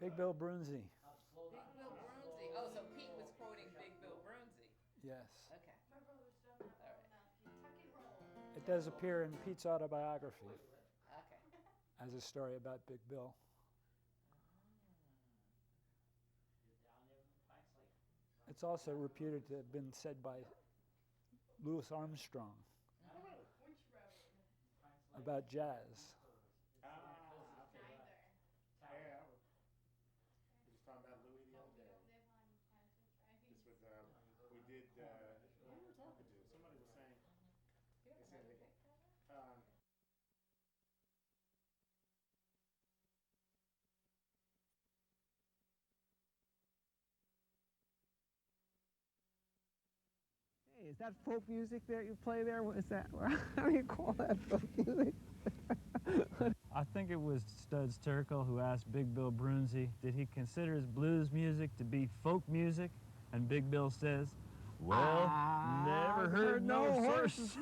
Big Bill Brunzi. Big Bill Brunzi. Oh, so Pete was quoting Big Bill Brunzi. Yes. Okay. All right. It does appear in Pete's autobiography Okay. as a story about Big Bill. It's also reputed to have been said by Louis Armstrong about jazz. Talking about Louis the other day. This was we did. Who were we talking to? Somebody was saying. They said Hey, is that folk music that you play there? What is that? How do you call that folk music? I think it was Studs Terkel who asked Big Bill Brunzi, did he consider his blues music to be folk music? And Big Bill says, well, never heard no horse.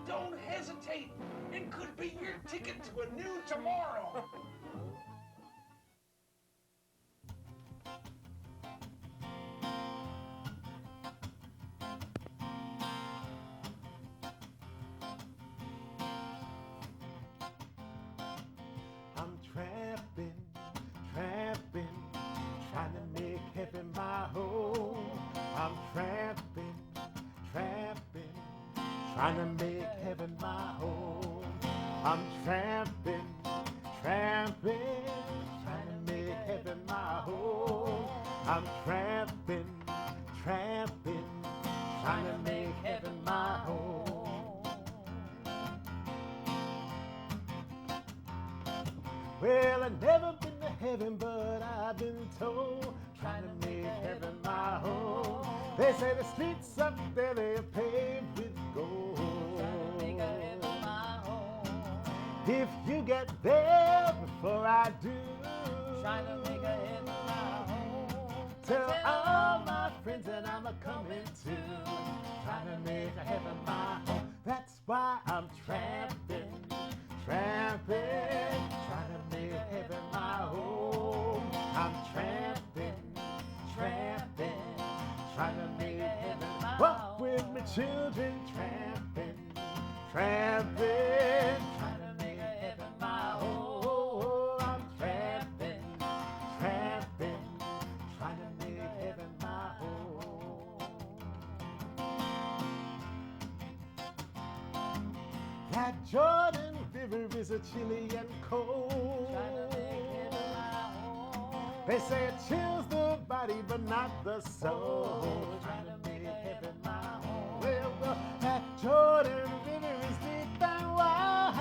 Don't hesitate. It could be your ticket to a new tomorrow. I'm trapping, trying to make heaven my home. I'm trapping, trying to make heaven my home. I'm trapping, trying to make heaven my home. I'm trapping, trying to make heaven my home. Well, I've never been to heaven, but I've been told, trying to make heaven my home. They say the streets up there, they're paved with gold. Trying to make heaven my home. If you get there before I do, trying to make heaven my home. Tell all my friends that I'm a-coming too, trying to make heaven my home. That's why I'm tramping, trying to make heaven my home. I'm tramping, trying to make heaven my home. Walk with my children, tramping, trying to make heaven my home. I'm tramping, trying to make heaven my home. That Jordan River is a chilly and cold. They say it chills the body but not the soul. Trying to make heaven my home. Well, that Jordan River is deep and wide.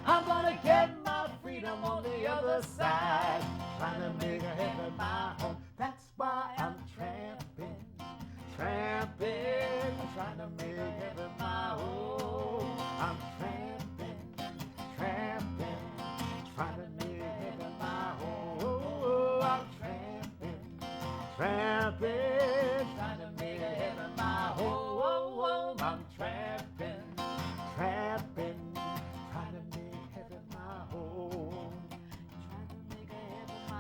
I'm gonna get my freedom on the other side. Trying to make heaven my home. That's why I'm tramping, trying to make heaven my home. I'm tramping, trying to make heaven my home. I'm tramping, trying to make heaven my home. I'm tramping, trying to make heaven my home.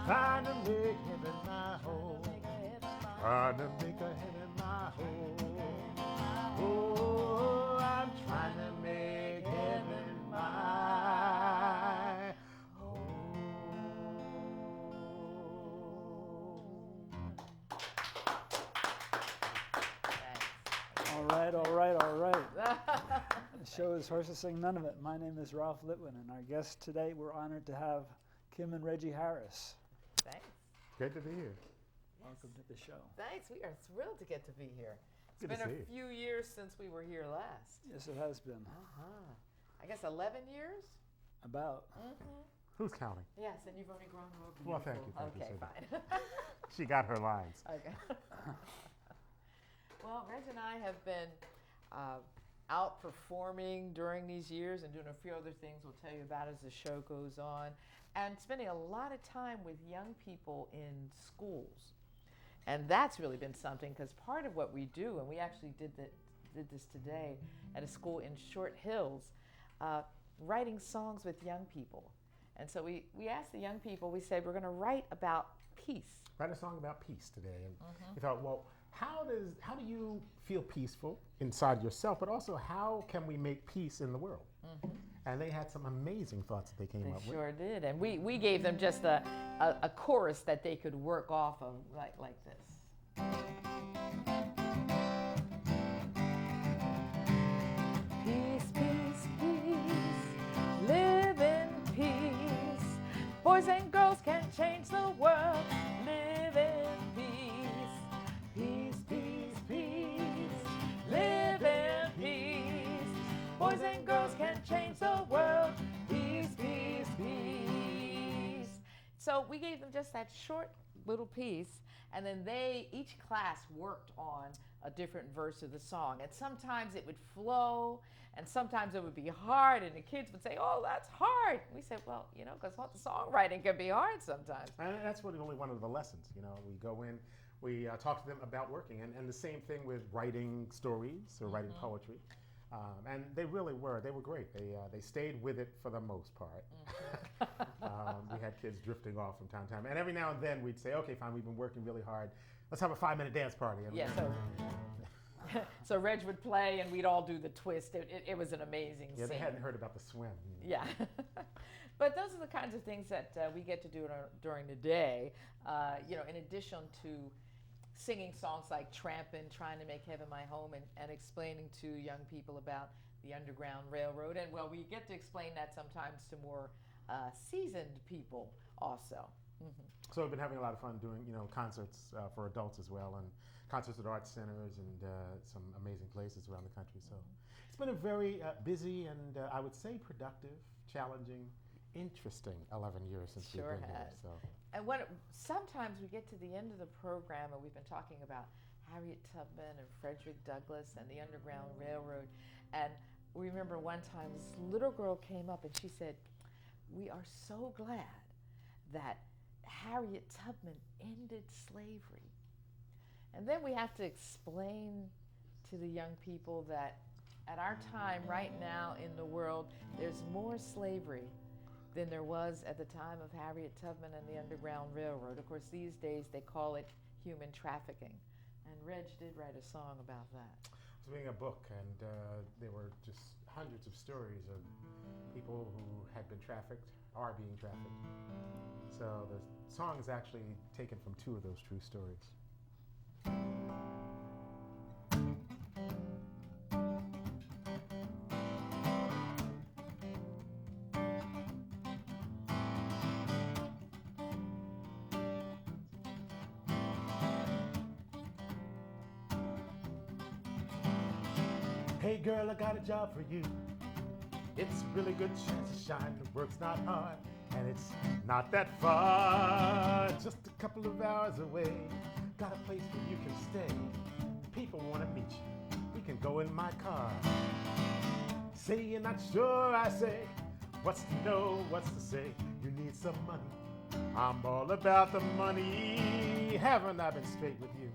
Trying to make heaven my home. Trying to make a heaven my home. Oh, I'm trying to make heaven my home. All right. The show is Horses Sing None of It. My name is Ralph Litwin, and our guests today, we're honored to have Kim and Reggie Harris. Thanks. Good to be here. Welcome to the show. Thanks. We are thrilled to get to be here. It's Good to been see a you. few years since we were here last. Yes, it has been. I guess 11 years? About. Who's counting? Yes, and you've only grown more beautiful. Well, thank you, thank you, Okay, Seeger. fine. She got her lines. Okay. Well, Reg and I have been out performing during these years and doing a few other things we'll tell you about as the show goes on, and spending a lot of time with young people in schools. And that's really been something, because part of what we do, and we actually did this today at a school in Short Hills, writing songs with young people. And so we asked the young people, we said, we're going to write about peace. Write a song about peace today. And we thought, well, how do you feel peaceful inside yourself, but also how can we make peace in the world? And they had some amazing thoughts that they came up They with. sure did. And we gave them just a chorus that they could work off of like this. Peace, peace, peace, live in peace. Boys and girls can change the world, live in peace. Peace, peace, peace, live in peace. Boys and girls can change the world, peace, peace, peace. So we gave them just that short little piece, and then each class worked on a different verse of the song. And sometimes it would flow, and sometimes it would be hard, and the kids would say, oh, that's hard. And we said, well, because songwriting can be hard sometimes. And that's really only one of the lessons. We go in, we talk to them about working, and the same thing with writing stories or writing poetry. And they really were. They were great. They stayed with it for the most part. We had kids drifting off from time to time. And every now and then we'd say, okay, fine, we've been working really hard. Let's have a 5-minute dance party. And Yeah, so Reg would play, and we'd all do the twist. It was an amazing yeah, scene. they hadn't heard about the swim. Yeah. But those are the kinds of things that we get to do during the day, in addition to singing songs like Trampin', Trying to Make Heaven My Home, and explaining to young people about the Underground Railroad. And, well, we get to explain that sometimes to more seasoned people also. So we've been having a lot of fun doing, concerts for adults as well, and concerts at art centers and some amazing places around the country. So it's been a very busy and I would say productive, challenging, interesting 11 years since Sure we've been here. has. So And sometimes we get to the end of the program, and we've been talking about Harriet Tubman and Frederick Douglass and the Underground Railroad. And we remember one time this little girl came up and she said, we are so glad that Harriet Tubman ended slavery. And then we have to explain to the young people that at our time right now in the world, there's more slavery than there was at the time of Harriet Tubman and the Underground Railroad. Of course, these days they call it human trafficking. And Reg did write a song about that. I was reading a book, and there were just hundreds of stories of people who had been trafficked, are being trafficked. So the song is actually taken from 2 of those true stories. Hey girl, I got a job for you. It's a really good chance to shine. The work's not hard, and it's not that far. Just a couple of hours away. Got a place where you can stay. People want to meet you. We can go in my car. Say you're not sure, I say. What's to know, what's to say? You need some money. I'm all about the money. Haven't I been straight with you?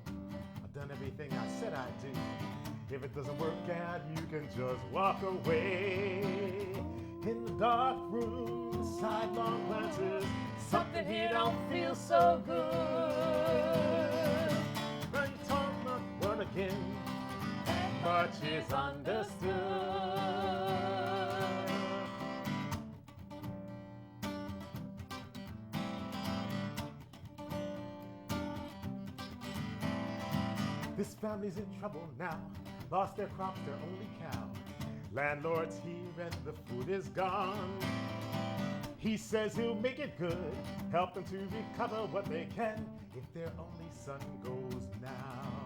I've done everything I said I'd do. If it doesn't work out, you can just walk away. In the dark room, sidelong glances, something here don't feel so good. Now you talk not one again, much is understood. This family's in trouble now. Lost their crops, their only cow. Landlord's here and the food is gone. He says he'll make it good, help them to recover what they can if their only son goes now.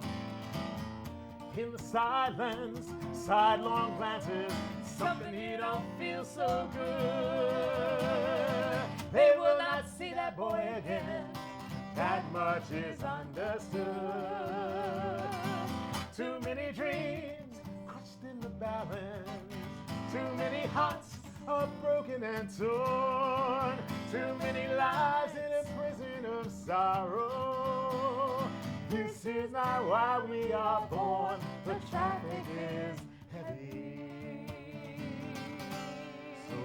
In the silence, sidelong glances, something he don't feel so good. They will not see that boy again, that much is understood. Too many dreams crushed in the balance, too many hearts are broken and torn, too many lives in a prison of sorrow. This is not why we are born, the traffic is heavy, so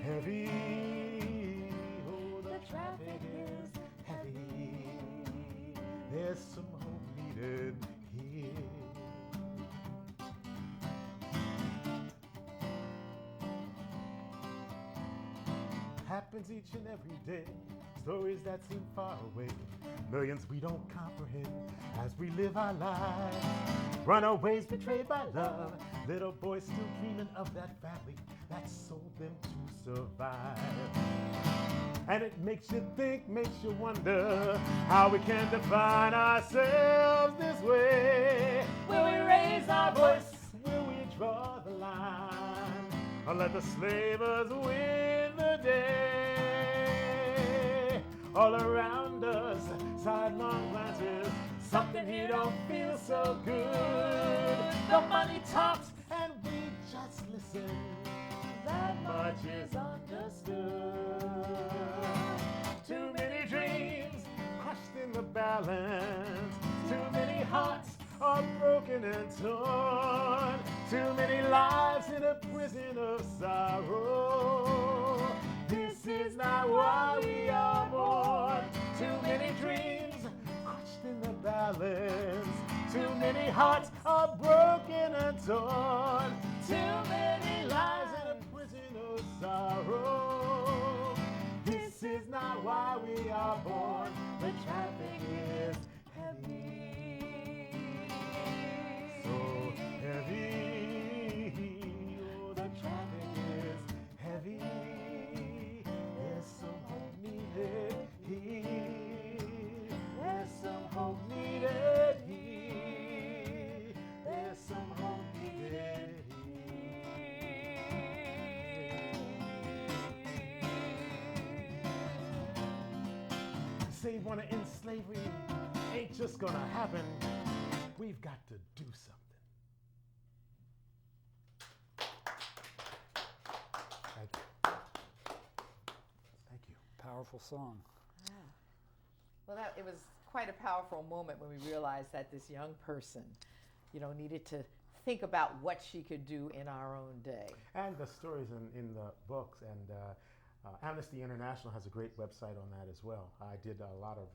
heavy. Oh, the traffic is heavy. There's some hope needed here. Happens each and every day, stories that seem far away, millions we don't comprehend as we live our lives. Runaways betrayed by love, little boys still dreaming of that family that sold them to survive. And it makes you think, makes you wonder how we can define ourselves this way. Will we raise our voice? Will we draw the line? Or let the slavers win the day? All around us, sidelong glances, something here don't feel so good. The money talks and we just listen. That much is understood. Too many dreams crushed in the balance, too many hearts are broken and torn, too many lives in a prison of sorrow. This is not why we are born. Too many dreams crushed in the balance, too many hearts are broken and torn, too many lives in a prison of sorrow. This is not why we are born. The traffic is heavy, so heavy. Oh, the traffic is heavy. There's some hope needed here. There's some hope needed here. There's some hope needed here. Say you want to end slavery, ain't just gonna happen. We've got to do something. Thank you. Thank you. Powerful song. Well, it was quite a powerful moment when we realized that this young person, needed to think about what she could do in our own day. And the stories in the books, and Amnesty International has a great website on that as well. I did a lot of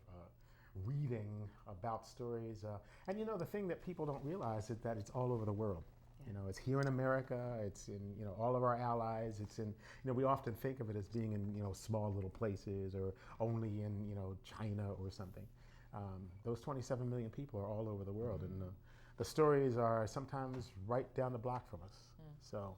reading about stories, and the thing that people don't realize is that it's all over the world. It's here in America, it's in all of our allies, it's in we often think of it as being in small little places or only in China or something. Those 27 million people are all over the world, and the stories are sometimes right down the block from us. So,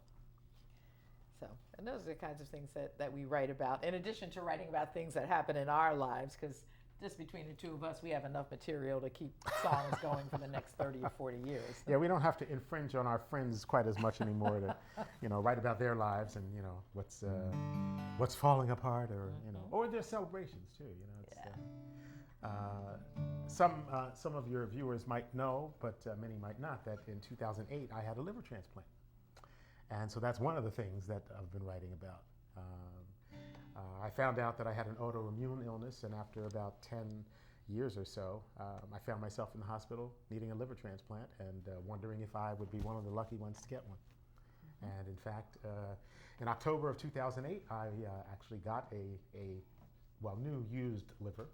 and those are the kinds of things that we write about, in addition to writing about things that happen in our lives, because just between the two of us, we have enough material to keep songs going for the next 30 or 40 years. Yeah, we don't have to infringe on our friends quite as much anymore to, write about their lives and what's falling apart, or or their celebrations too. Some of your viewers might know, but many might not, that in 2008 I had a liver transplant, and so that's one of the things that I've been writing about. I found out that I had an autoimmune illness, and after about 10 years or so, I found myself in the hospital needing a liver transplant and wondering if I would be one of the lucky ones to get one. And in fact, in October of 2008, I actually got a new used liver.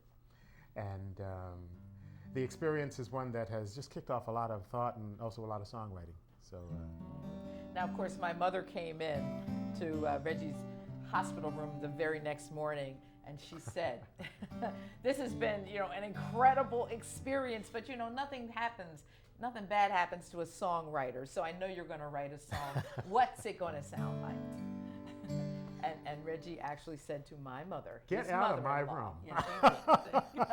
And the experience is one that has just kicked off a lot of thought and also a lot of songwriting. So now, of course, my mother came in to Reggie's hospital room the very next morning, and she said, this has been, an incredible experience, but nothing bad happens to a songwriter, so I know you're going to write a song. What's it going to sound like? And Reggie actually said to my mother, Get his out of my mother-in-law. room. Yeah, thank you.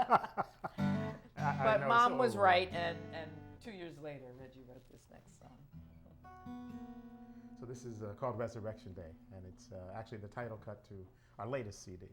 I But know, Mom so was overwhelmed. right, and 2 years later, Reggie wrote this next song. So this is called Resurrection Day, and it's actually the title cut to our latest CD.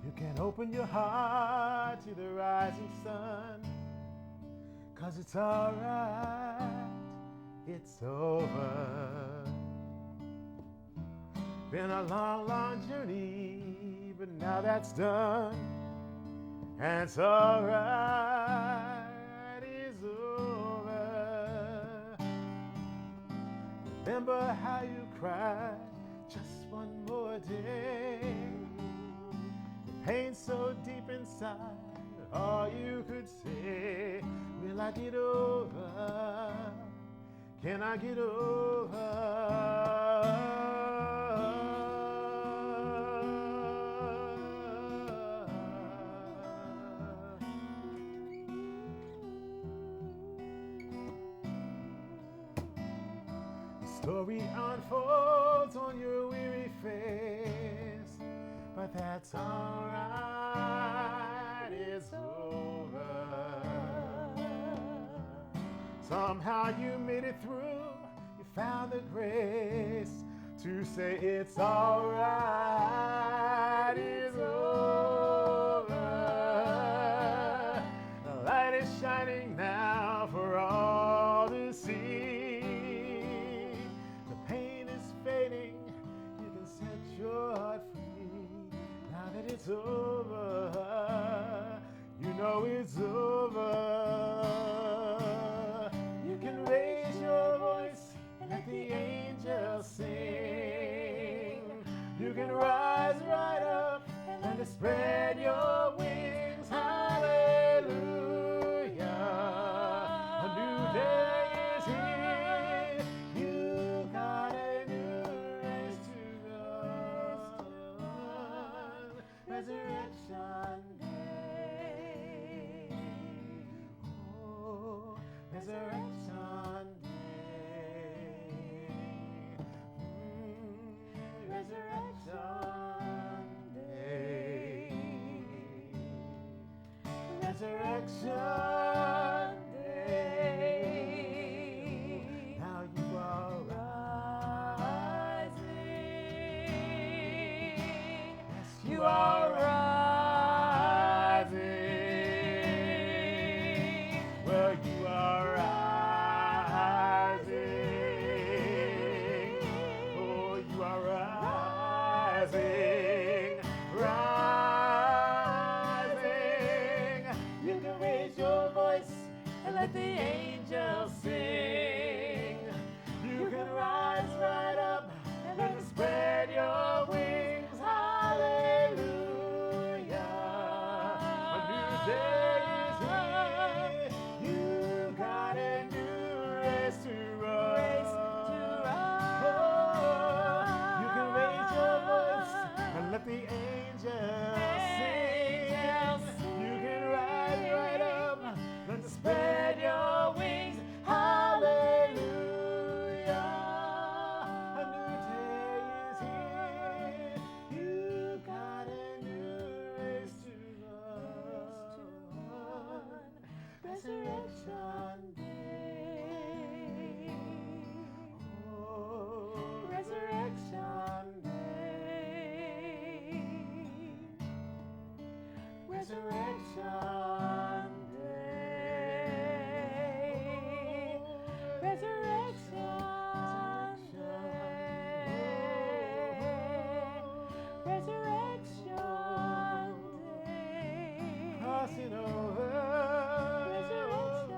You can open your heart to the rising sun, 'cause it's alright, it's over. Been a long, long journey, but now that's done, and it's alright, it's over. Remember how you cried just one more day. Pain so deep inside, all you could say, will I get over? Can I get over? The story unfolds on your weary face, but that's alright, it's over. Somehow you made it through, you found the grace to say it's alright, it's over. The light is shining now for all to see. The pain is fading, you can set your heart free. Now that it's over, you know it's over. You can raise your voice and let the angels sing. You can rise right up and spread your wings. Hallelujah. A new day is here. You got a new race to run. Resurrection Day. Oh, Resurrection Day. Resurrection Day. Resurrection Day. Now you are rising. Yes, you are rising. Well, you are rising. Oh, you are rising. Rising. You can raise your voice and let the angels sing. You can rise right up and spread your wings. Hallelujah. A new day is here. You got a new race to run. Oh, you can raise your voice and let the angels sing. You can rise right up and spread your wings. Hallelujah. A new day is here. You got a new race to run. Resurrection Day. Oh, Resurrection Day. Resurrection Day. Resurrection Day. Resurrection Day. Crossing over. Resurrection Day.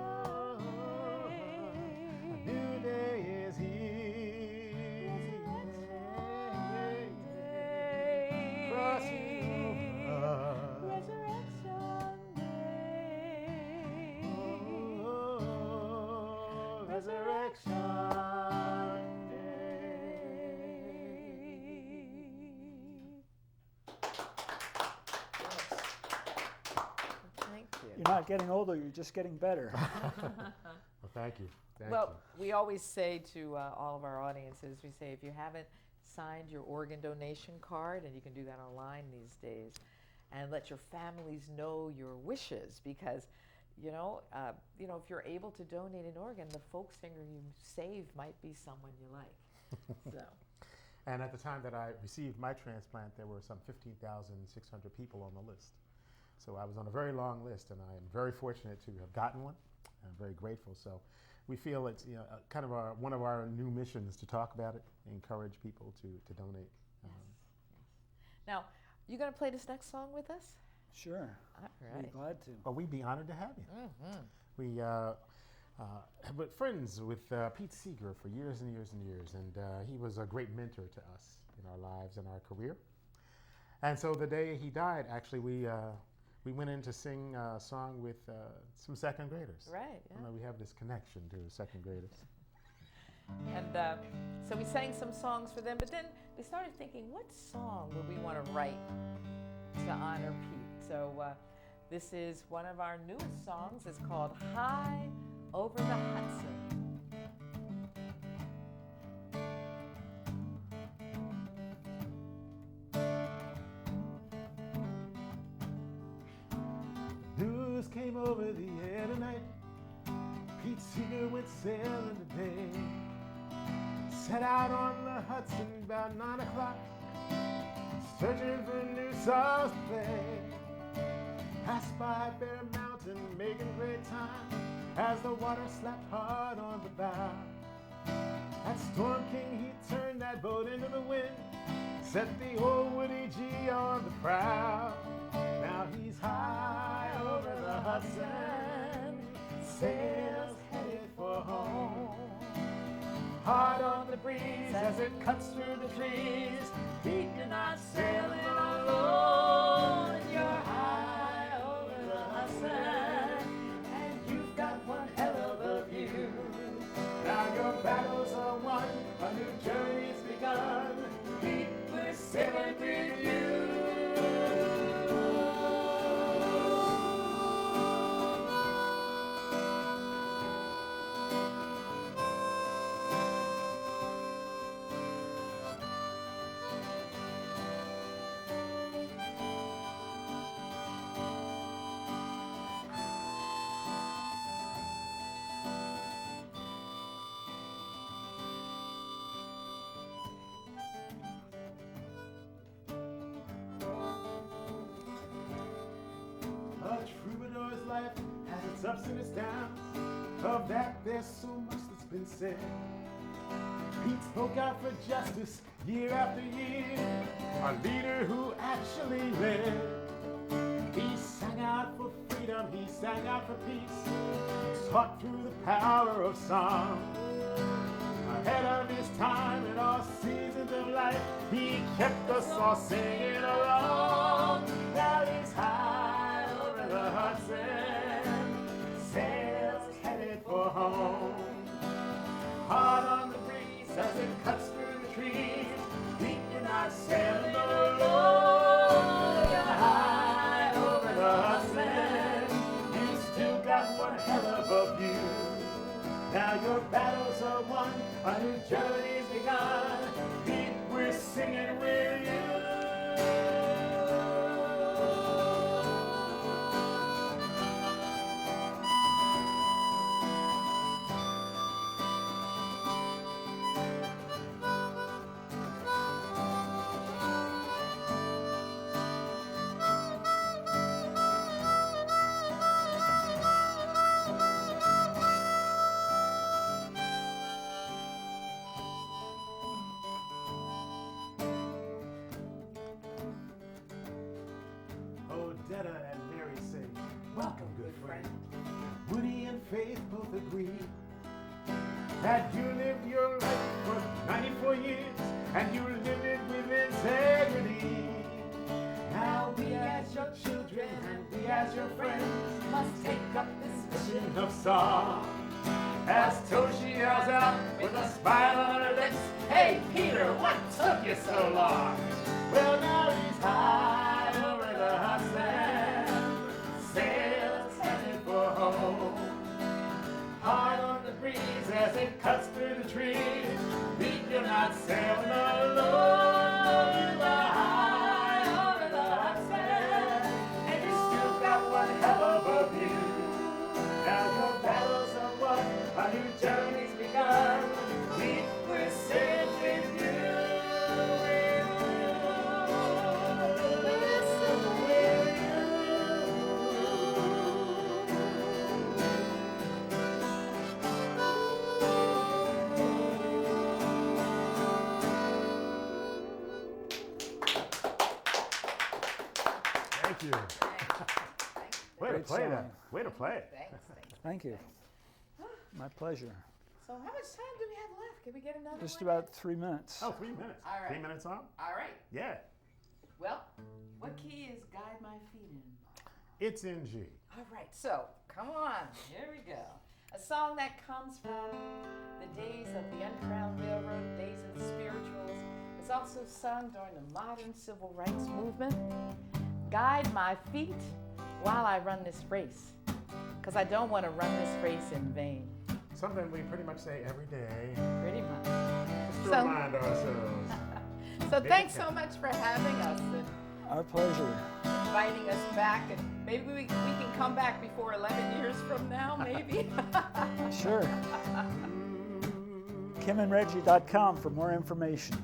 A new day is here. Resurrection Day. Crossing over. You're not getting older, you're just getting better. Well, thank you. Thank Well, you. we always say to all of our audiences, we say, if you haven't signed your organ donation card, and you can do that online these days, and let your families know your wishes, because if you're able to donate an organ, the folk singer you save might be someone you like. So. And at the time that I received my transplant, there were some 15,600 people on the list. So I was on a very long list, and I am very fortunate to have gotten one. I'm very grateful. So we feel it's kind of one of our new missions to talk about it, encourage people to donate. Yes. Now, you going to play this next song with us? Sure. All I'd right. be glad to. Well, we'd be honored to have you. Mm-hmm. We have been friends with Pete Seeger for years and years and years, and he was a great mentor to us in our lives and our career. And so the day he died, actually, we went in to sing a song with some second graders. Right, yeah. We have this connection to second graders. And so we sang some songs for them, but then we started thinking, what song would we want to write to honor Pete? So this is one of our newest songs. It's called High Over the Hudson. News came over the air tonight. Pete Seeger went sailing today. Set out on the Hudson about 9 o'clock, searching for new songs to play. Passed by Bear Mountain, making great time as the water slapped hard on the bow. At Storm King, he turned that boat into the wind, set the old Woody G on the prow. Now he's high over the Hudson, sails headed for home. Hard on the breeze as it cuts through the trees. Pete, you're not sailing alone. You're high over the Hudson, and you've got one hell of a view. Now your battles are won, a new journey's begun. Pete, we're sailing with you. Troubadour's life has its ups and its downs. Of that, there's so much that's been said. Pete spoke out for justice year after year, a leader who actually led. He sang out for freedom, he sang out for peace, taught through the power of song. Ahead of his time in all seasons of life, he kept us all singing along. Now he's high over the Hudson, sails headed for home. Hard on the breeze as it cuts through the trees. Pete, you're not sailing alone. You're high over the Hudson. You still got one hell of a view. Now your battles are won, a new journey's begun. Pete, we're singing with you. Odetta and Mary say, welcome, good friend. Woody and Faith both agree that you lived your life for 94 years, and you lived it with integrity. Now we as your children and we as your friends must take up this mission of song. As Toshi yells out with a smile on her lips, hey Peter, what took you so long? Well, now he's high over the Hudson, sails headed you. Way to Great play that. song. Way to play it. Thanks. Thank you. My pleasure. So how much time do we have left? Can we get another Just one? about 3 minutes. Oh, 3 minutes. All right. 3 minutes on? All right. Yeah. Well, what key is Guide My Feet in? It's in G. All right, so come on, here we go. A song that comes from the days of the Underground Railroad, days of the spirituals. It's also sung during the modern civil rights movement. Guide my feet while I run this race, because I don't want to run this race in vain. Something we pretty much say every day. Pretty much. Just to So- remind ourselves. So thanks so much for having us and Our pleasure. inviting us back, and maybe we can come back before 11 years from now, maybe. Sure. KimandReggie.com for more information.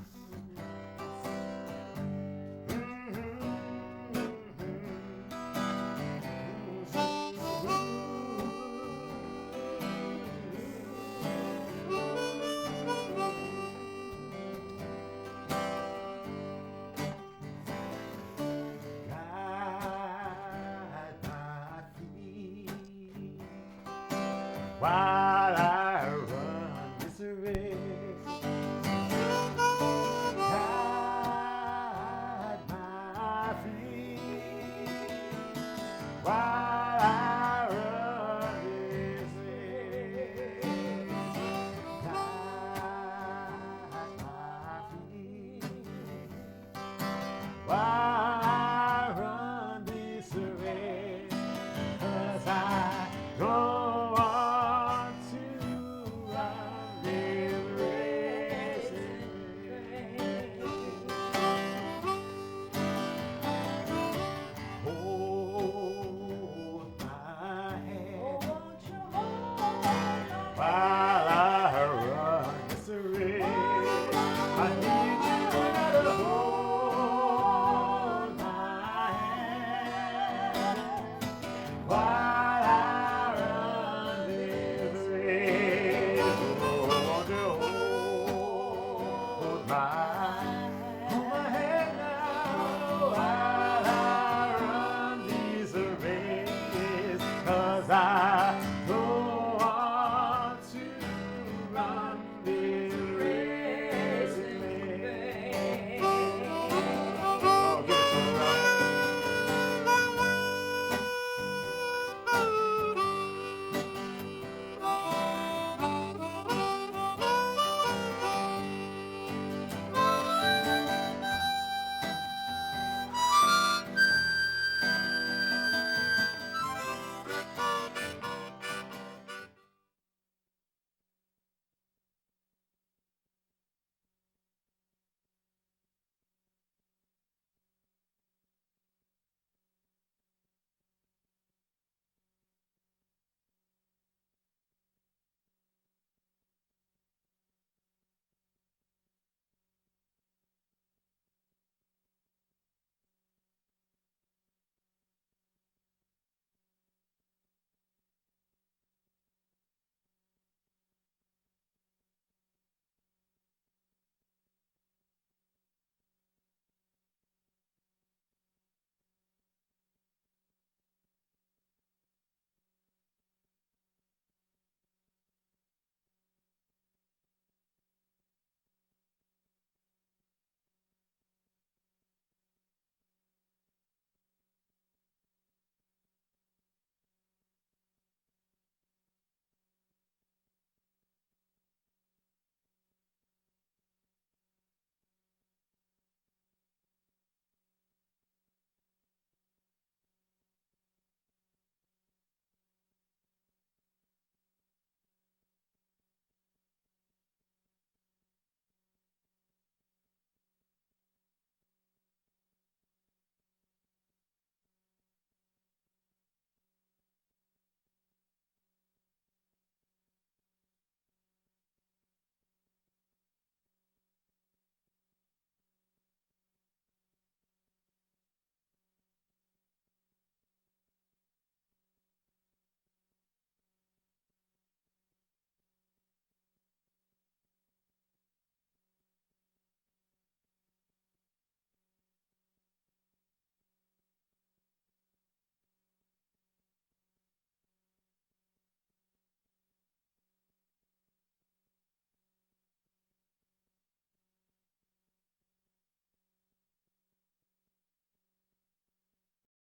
While I run this race, guide my feet. While